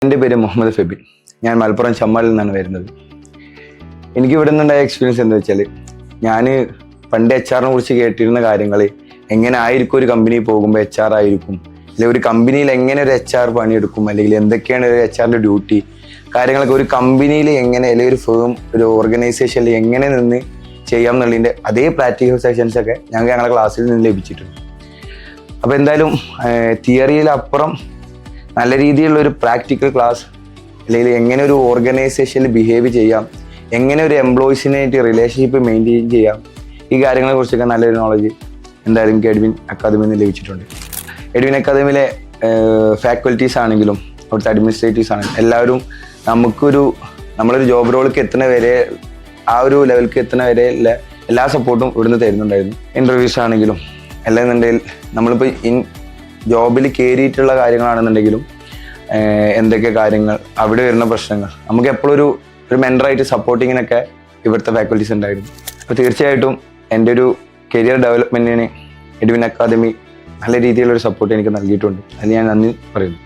എൻ്റെ പേര് മുഹമ്മദ് ഫെബിൻ. ഞാൻ മലപ്പുറം ചമ്മാലിൽ നിന്നാണ് വരുന്നത്. എനിക്ക് ഇവിടെ നിന്നുണ്ടായ എക്സ്പീരിയൻസ് എന്താ വെച്ചാൽ, ഞാൻ പണ്ട് HR കുറിച്ച് കേട്ടിരുന്ന കാര്യങ്ങൾ, എങ്ങനെ ആയിരിക്കും ഒരു കമ്പനി പോകുമ്പോൾ HR ആയിരിക്കും, അല്ലെങ്കിൽ ഒരു കമ്പനിയിൽ എങ്ങനെ ഒരു HR പണിയെടുക്കും, അല്ലെങ്കിൽ എന്തൊക്കെയാണ് ഒരു HR ഡ്യൂട്ടി, കാര്യങ്ങളൊക്കെ ഒരു കമ്പനിയിൽ എങ്ങനെ, അല്ലെങ്കിൽ ഒരു ഫേം, ഒരു ഓർഗനൈസേഷനിൽ എങ്ങനെ നിന്ന് ചെയ്യാം എന്നുള്ളതിൻ്റെ അതേ പ്രാക്ടിക്കൽ സെഷൻസൊക്കെ ഞങ്ങളുടെ ക്ലാസ്സിൽ നിന്ന് ലഭിച്ചിട്ടുണ്ട്. അപ്പോൾ എന്തായാലും തിയറിയിലപ്പുറം നല്ല രീതിയിലുള്ള ഒരു പ്രാക്ടിക്കൽ ക്ലാസ്, അല്ലെങ്കിൽ എങ്ങനെ ഒരു ഓർഗനൈസേഷനിൽ ബിഹേവ് ചെയ്യാം, എങ്ങനെ ഒരു എംപ്ലോയീസിനായിട്ട് റിലേഷൻഷിപ്പ് മെയിൻറ്റെയിൻ ചെയ്യാം, ഈ കാര്യങ്ങളെ കുറിച്ചൊക്കെ നല്ലൊരു നോളജ് എന്തായാലും എനിക്ക് എഡ്വിൻ അക്കാദമിയിൽ നിന്ന് ലഭിച്ചിട്ടുണ്ട്. എഡ്വിൻ അക്കാദമിയിലെ ഫാക്കൽറ്റീസ് ആണെങ്കിലും അവിടുത്തെ അഡ്മിനിസ്ട്രേറ്റീവ്സ് ആണെങ്കിലും എല്ലാവരും നമ്മളൊരു ജോബ് റോളിലേക്ക് എത്തുന്ന വരെ, ആ ഒരു ലെവലിലേക്ക് എത്തുന്ന വരെ എല്ലാ സപ്പോർട്ടും ഇവിടുന്ന് തരുന്നുണ്ടായിരുന്നു. ഇൻ്റർവ്യൂസ് ആണെങ്കിലും എല്ലാം എന്നുണ്ടെങ്കിൽ നമ്മളിപ്പോൾ ജോബിൽ കയറിയിട്ടുള്ള കാര്യങ്ങളാണെന്നുണ്ടെങ്കിലും എന്തൊക്കെ കാര്യങ്ങൾ, അവിടെ വരുന്ന പ്രശ്നങ്ങൾ, നമുക്ക് എപ്പോഴും ഒരു മെൻറ്ററായിട്ട് സപ്പോർട്ടിങ്ങിനൊക്കെ ഇവിടുത്തെ ഫാക്കൽറ്റീസ് ഉണ്ടായിരുന്നു. അപ്പോൾ തീർച്ചയായിട്ടും എൻ്റെ ഒരു കരിയർ ഡെവലപ്മെൻറ്റിന് എഡ്വിൻ അക്കാദമി നല്ല രീതിയിലുള്ളൊരു സപ്പോർട്ട് എനിക്ക് നൽകിയിട്ടുണ്ട്. അതിന് ഞാൻ നന്ദി പറയുന്നു.